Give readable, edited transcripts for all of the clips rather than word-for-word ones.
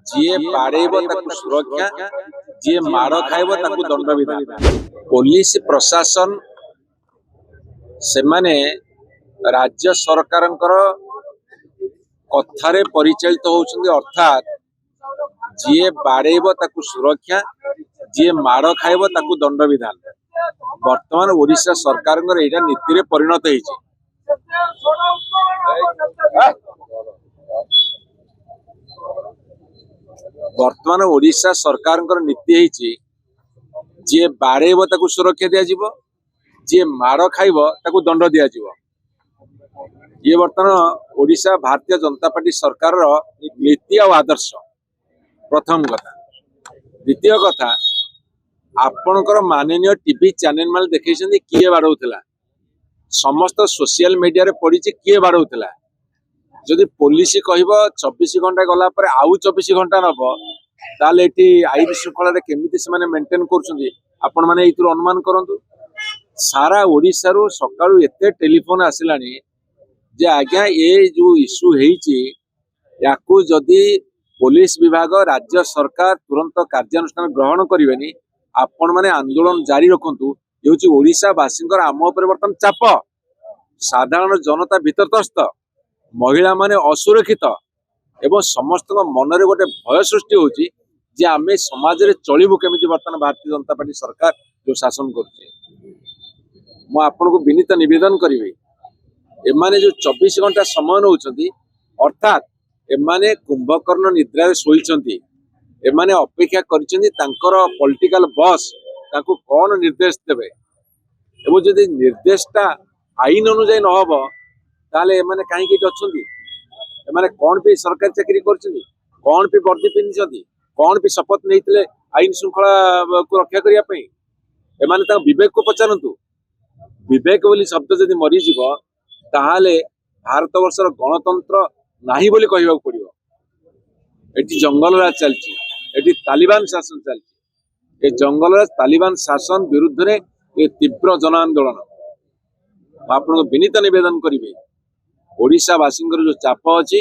जी बाड़ेब सुरक्षा जी माड़ खाइब दंड विधान पुलिस प्रशासन से माने राज्य सरकार कथारे परिचालित होउछन्ति अर्थात जी बाड़ेब सुरक्षा जी माड़ खाइब दंड विधान वर्तमान ओडिशा सरकार नीति परिणत होइछि। वर्तमान ओडिशा सरकार नीति होइछि जी बाड़ेब सुरक्षा दिया जिवो जी माड़ खाइब दंड दिया जिवो। ये वर्तमान ओडिशा भारतीय जनता पार्टी सरकार नीति और आदर्श प्रथम कथा। द्वितीय कथा आपणकर माननीय टीवी चैनल माल देखै किए बाड़ौला समस्त सोशल मीडिया रे पड़ी किए बाड़ौला जदि पुलिस कह 24 घंटा गला पर आउ 24 घंटा नब ताले आईन श्रृंखला केमिति से मेंटेन करपन मैंने अनुमान करंतु। सारा ओडिशा रु सकाळु एते टेलीफोन आसिलानी जे आज्ञा ये जो इश्यू हेइची याकू जदि पुलिस विभाग राज्य सरकार तुरंत कार्यानुष्ठान ग्रहण करेनि आपण माने आंदोलन जारी रखंतु। ये ओडिशा वासी आम परिवर्तन चाप साधारण जनता भीतरतस्त महिला माने असुरक्षित एवं समस्त मन रे गोटे भय सृष्टि होची जे आमे समाज रे चलिबु केमिति। वर्तमान भारतीय जनता पार्टी सरकार जो शासन करछे मु आपन को विनीत निवेदन करिवे एमाने जो 24 घंटा समय नउछंती अर्थात एमाने कुंभकर्ण निद्रा रे सोइछंती एमाने अपेक्षा करिसेंती तांकर पॉलिटिकल बॉस तांको कोन निर्देश देबे एवं जदि निर्देशटा आईन अनुसार न हबो ताले एमाने काहे कि अछंती एमाने कोन पे सरकारी चाकरी करछंती कोन पे वर्दी पिन्दिछंती कोन पे शपथ नैतिले आईन श्रृंखला को रक्षा करिया पई एमाने ता विवेक को पचारंतु। विवेक बोली शब्द जदि मरी जीव ताहाले भारत वर्षर गणतंत्र नाही बोली कहबा पड़िबो। एटी जंगल राज चलछि एटी तालिबान शासन चलछि। ए जंगल राज तालिबान शासन विरुद्ध रे ए तीव्र जन आंदोलन आपन को विनीत निवेदन करिवे ओडिशा वासी जो चाप अछि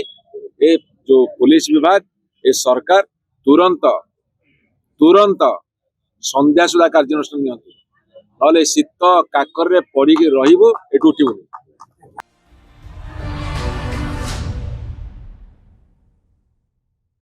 ए जो पुलिस विभाग ए सरकार तुरंत तुरंत संध्या सुधा कार्यानुष्ठान नियंतु नले शीत काकर रे पड़ी रहिबो एटु उठिबो।